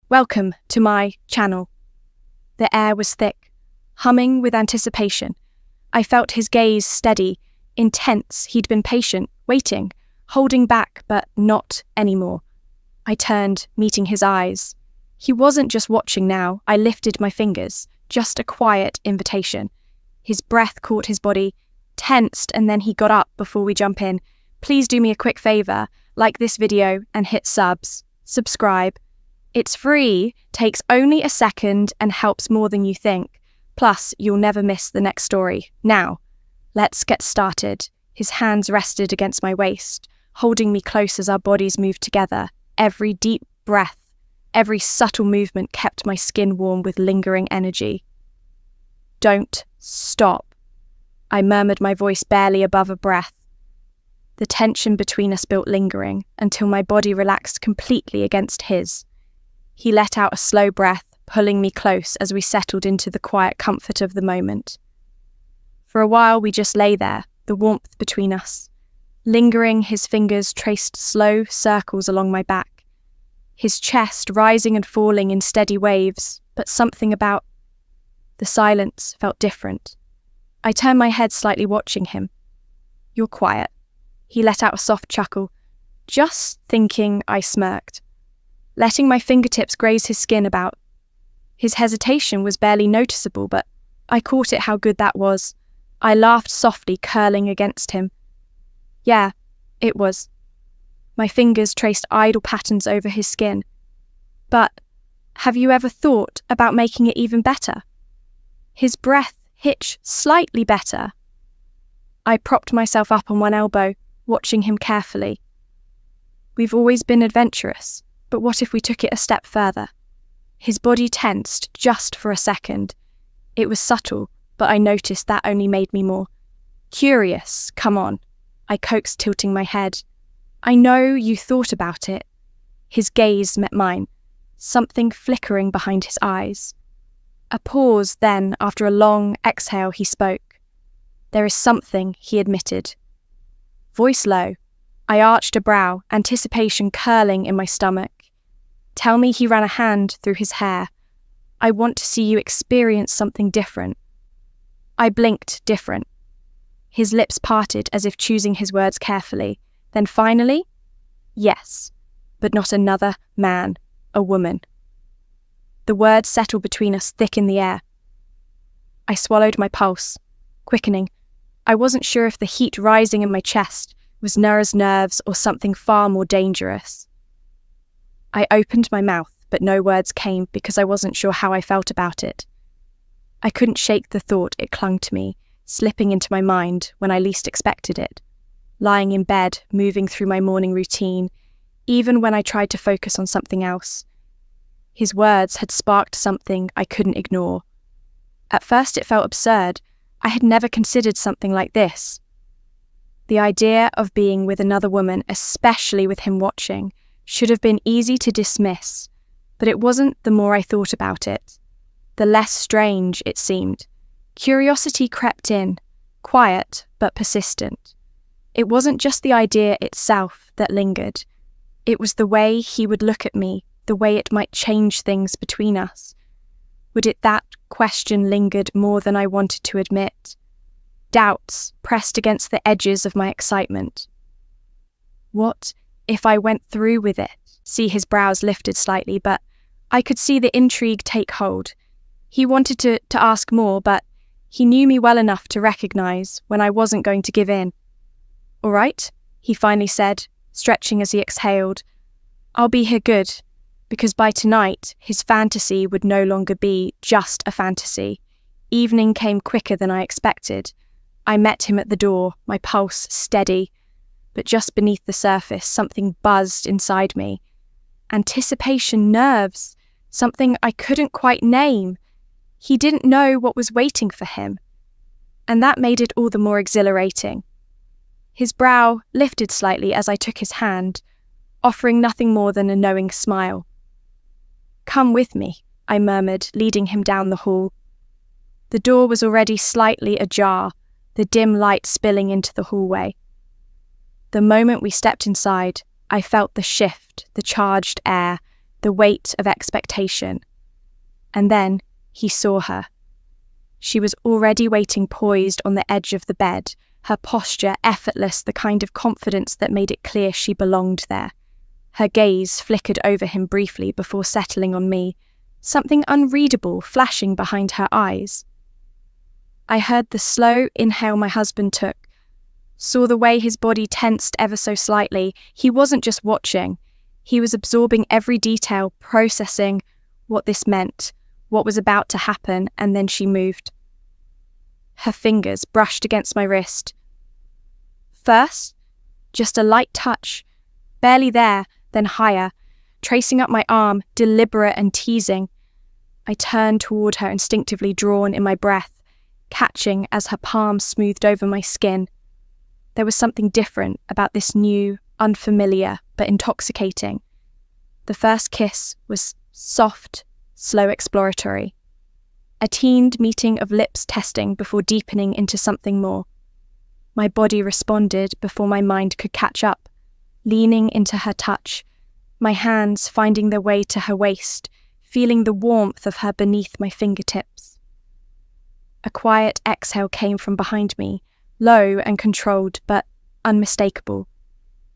Welcome to my channel. The air was thick, humming with anticipation. I felt his gaze steady, intense. He'd been patient, waiting, holding back, but not anymore. I turned, meeting his eyes. He wasn't just watching now. I lifted my fingers, just a quiet invitation. His breath caught his body, tensed, and then he got up before we jump in. Please do me a quick favor, like this video and hit subscribe. It's free, takes only a second, and helps more than you think. Plus, you'll never miss the next story. Now, let's get started. His hands rested against my waist, holding me close as our bodies moved together. Every deep breath, every subtle movement kept my skin warm with lingering energy. Don't stop, I murmured, my voice barely above a breath. The tension between us built lingering until my body relaxed completely against his. He let out a slow breath, pulling me close as we settled into the quiet comfort of the moment. For a while, we just lay there, the warmth between us. Lingering, his fingers traced slow circles along my back, his chest rising and falling in steady waves, but something about the silence felt different. I turned my head slightly, watching him. You're quiet. He let out a soft chuckle. Just thinking, I smirked, letting my fingertips graze his skin about. His hesitation was barely noticeable, but I caught it how good that was. I laughed softly, curling against him. Yeah, it was. My fingers traced idle patterns over his skin. But have you ever thought about making it even better? His breath hitched slightly better. I propped myself up on one elbow, watching him carefully. We've always been adventurous. But what if we took it a step further? His body tensed just for a second. It was subtle, but I noticed that only made me more curious. Come on, I coaxed, tilting my head. I know you thought about it. His gaze met mine, something flickering behind his eyes. A pause, then, after a long exhale, he spoke. There is something, he admitted. Voice low, I arched a brow, anticipation curling in my stomach. Tell me, he ran a hand through his hair. I want to see you experience something different. I blinked, different. His lips parted as if choosing his words carefully. Then finally, yes, but not another man, a woman. The words settled between us, thick in the air. I swallowed, my pulse quickening. I wasn't sure if the heat rising in my chest was Nura's nerves or something far more dangerous. I opened my mouth, but no words came because I wasn't sure how I felt about it. I couldn't shake the thought. It clung to me, slipping into my mind when I least expected it. Lying in bed, moving through my morning routine, even when I tried to focus on something else. His words had sparked something I couldn't ignore. At first it felt absurd. I had never considered something like this. The idea of being with another woman, especially with him watching, should have been easy to dismiss, but it wasn't. The more I thought about it, the less strange it seemed. Curiosity crept in, quiet but persistent. It wasn't just the idea itself that lingered. It was the way he would look at me, the way it might change things between us. Would it? That question lingered more than I wanted to admit. Doubts pressed against the edges of my excitement. What if I went through with it? See, his brows lifted slightly, but I could see the intrigue take hold. He wanted to ask more, but he knew me well enough to recognize when I wasn't going to give in. All right, he finally said, stretching as he exhaled. I'll be here good, because by tonight, his fantasy would no longer be just a fantasy. Evening came quicker than I expected. I met him at the door, my pulse steady, but just beneath the surface, something buzzed inside me. Anticipation, nerves, something I couldn't quite name. He didn't know what was waiting for him, and that made it all the more exhilarating. His brow lifted slightly as I took his hand, offering nothing more than a knowing smile. Come with me, I murmured, leading him down the hall. The door was already slightly ajar, the dim light spilling into the hallway. The moment we stepped inside, I felt the shift, the charged air, the weight of expectation. And then he saw her. She was already waiting poised on the edge of the bed, her posture effortless, the kind of confidence that made it clear she belonged there. Her gaze flickered over him briefly before settling on me, something unreadable flashing behind her eyes. I heard the slow inhale my husband took, saw the way his body tensed ever so slightly. He wasn't just watching, he was absorbing every detail, processing what this meant, what was about to happen, and then she moved. Her fingers brushed against my wrist. First, just a light touch, barely there, then higher, tracing up my arm, deliberate and teasing. I turned toward her, instinctively drawn in my breath, catching as her palm smoothed over my skin. There was something different about this new, unfamiliar, but intoxicating. The first kiss was soft, slow, exploratory. A teamed meeting of lips testing before deepening into something more. My body responded before my mind could catch up, leaning into her touch, my hands finding their way to her waist, feeling the warmth of her beneath my fingertips. A quiet exhale came from behind me, low and controlled, but unmistakable.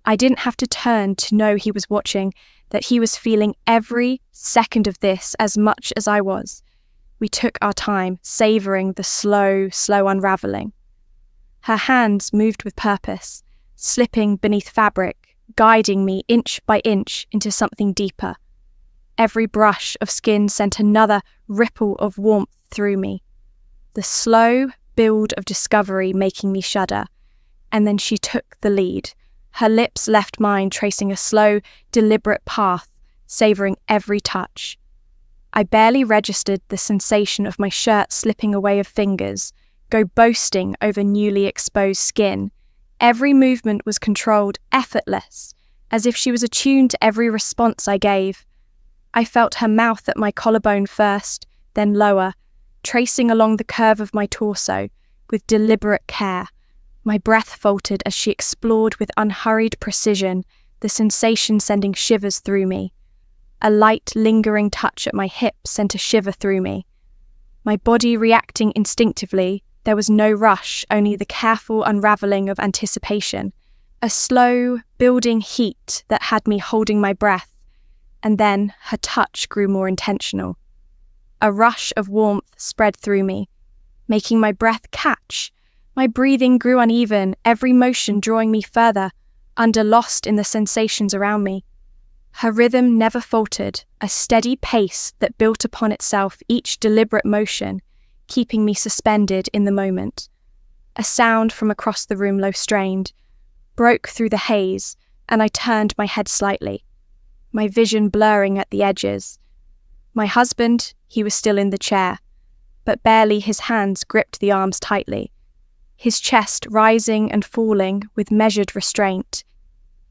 I didn't have to turn to know he was watching, that he was feeling every second of this as much as I was. We took our time, savouring the slow unravelling. Her hands moved with purpose, slipping beneath fabric, guiding me inch by inch into something deeper. Every brush of skin sent another ripple of warmth through me. The slow build of discovery making me shudder. And then she took the lead. Her lips left mine, tracing a slow, deliberate path, savouring every touch. I barely registered the sensation of my shirt slipping away of fingers, go boasting over newly exposed skin. Every movement was controlled, effortless, as if she was attuned to every response I gave. I felt her mouth at my collarbone first, then lower, tracing along the curve of my torso, with deliberate care. My breath faltered as she explored with unhurried precision, the sensation sending shivers through me. A light, lingering touch at my hip sent a shiver through me. My body reacting instinctively, there was no rush, only the careful unravelling of anticipation. A slow, building heat that had me holding my breath, and then her touch grew more intentional. A rush of warmth spread through me, making my breath catch. My breathing grew uneven, every motion drawing me further, lost in the sensations around me. Her rhythm never faltered, a steady pace that built upon itself each deliberate motion, keeping me suspended in the moment. A sound from across the room, low-strained, broke through the haze, and I turned my head slightly, my vision blurring at the edges. My husband, he was still in the chair, but barely his hands gripped the arms tightly, his chest rising and falling with measured restraint.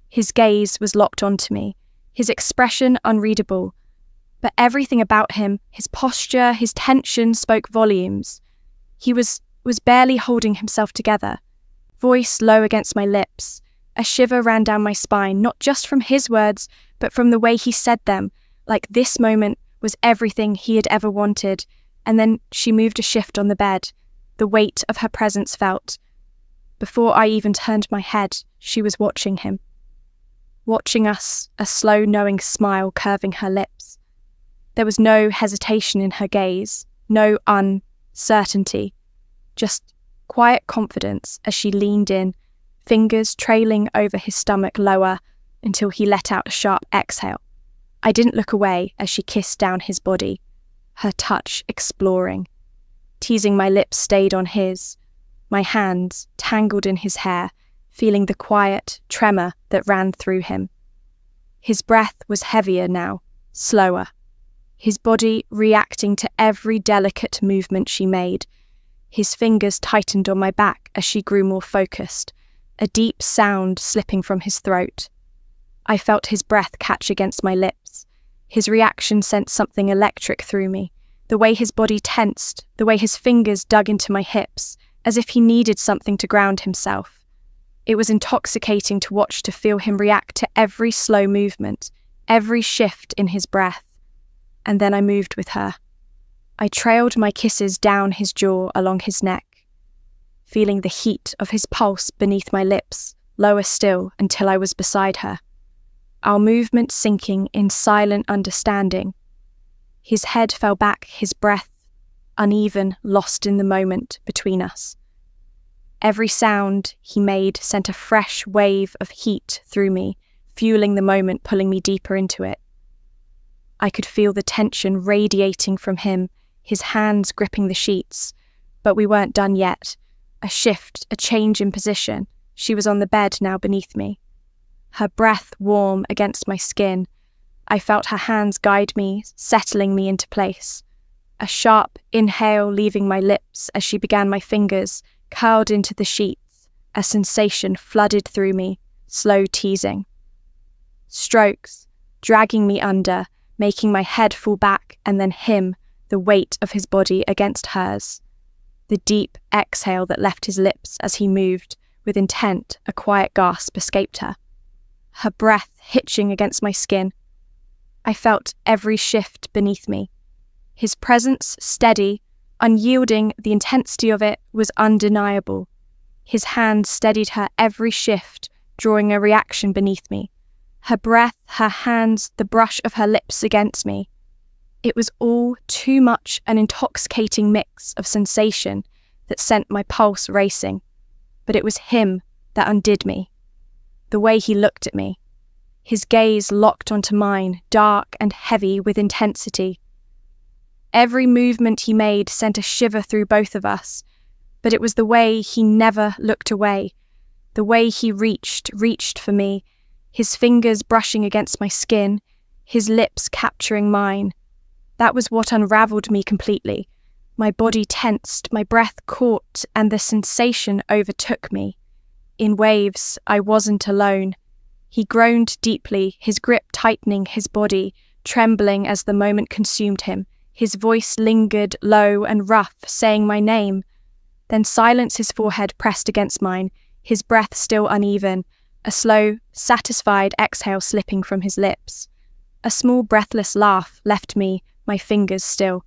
His gaze was locked onto me, his expression unreadable, but everything about him, his posture, his tension spoke volumes. He was barely holding himself together, voice low against my lips. A shiver ran down my spine, not just from his words, but from the way he said them, like this moment was everything he had ever wanted. And then she moved a shift on the bed, the weight of her presence felt. Before I even turned my head, she was watching him. Watching us, a slow, knowing smile curving her lips. There was no hesitation in her gaze, no uncertainty, just quiet confidence as she leaned in, fingers trailing over his stomach lower until he let out a sharp exhale. I didn't look away as she kissed down his body, her touch exploring. Teasing my lips stayed on his, my hands tangled in his hair, feeling the quiet tremor that ran through him. His breath was heavier now, slower, his body reacting to every delicate movement she made. His fingers tightened on my back as she grew more focused, a deep sound slipping from his throat. I felt his breath catch against my lips. His reaction sent something electric through me, the way his body tensed, the way his fingers dug into my hips, as if he needed something to ground himself. It was intoxicating to watch, to feel him react to every slow movement, every shift in his breath, and then I moved with her. I trailed my kisses down his jaw along his neck, feeling the heat of his pulse beneath my lips, lower still until I was beside her. Our movement sinking in silent understanding. His head fell back, his breath uneven, lost in the moment between us. Every sound he made sent a fresh wave of heat through me, fueling the moment, pulling me deeper into it. I could feel the tension radiating from him, his hands gripping the sheets. But we weren't done yet. A shift, a change in position. She was on the bed now beneath me. Her breath warm against my skin. I felt her hands guide me, settling me into place. A sharp inhale leaving my lips as she began my fingers, curled into the sheets. A sensation flooded through me, slow teasing. Strokes, dragging me under, making my head fall back, and then him, the weight of his body against hers. The deep exhale that left his lips as he moved, with intent, a quiet gasp escaped her. Her breath hitching against my skin. I felt every shift beneath me. His presence steady, unyielding, the intensity of it was undeniable. His hand steadied her every shift, drawing a reaction beneath me. Her breath, her hands, the brush of her lips against me. It was all too much an intoxicating mix of sensation that sent my pulse racing. But it was him that undid me. The way he looked at me. His gaze locked onto mine, dark and heavy with intensity. Every movement he made sent a shiver through both of us, but it was the way he never looked away, the way he reached for me, his fingers brushing against my skin, his lips capturing mine. That was what unraveled me completely. My body tensed, my breath caught, and the sensation overtook me. In waves, I wasn't alone. He groaned deeply, his grip tightening his body, trembling as the moment consumed him. His voice lingered low and rough, saying my name. Then silence, his forehead pressed against mine, his breath still uneven, a slow, satisfied exhale slipping from his lips. A small breathless laugh left me, my fingers still.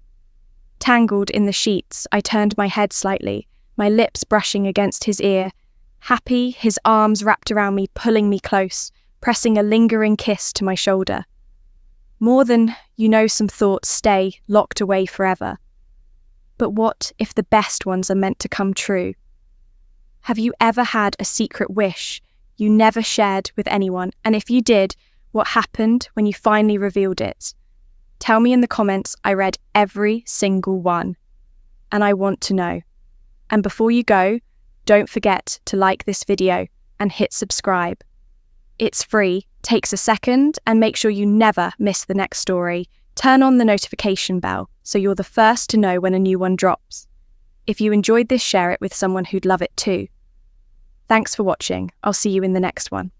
Tangled in the sheets, I turned my head slightly, my lips brushing against his ear. Happy, his arms wrapped around me, pulling me close, pressing a lingering kiss to my shoulder. More than, some thoughts stay locked away forever. But what if the best ones are meant to come true? Have you ever had a secret wish you never shared with anyone? And if you did, what happened when you finally revealed it? Tell me in the comments. I read every single one, and I want to know. And before you go, don't forget to like this video and hit subscribe. It's free, takes a second, and make sure you never miss the next story. Turn on the notification bell so you're the first to know when a new one drops. If you enjoyed this, share it with someone who'd love it too. Thanks for watching. I'll see you in the next one.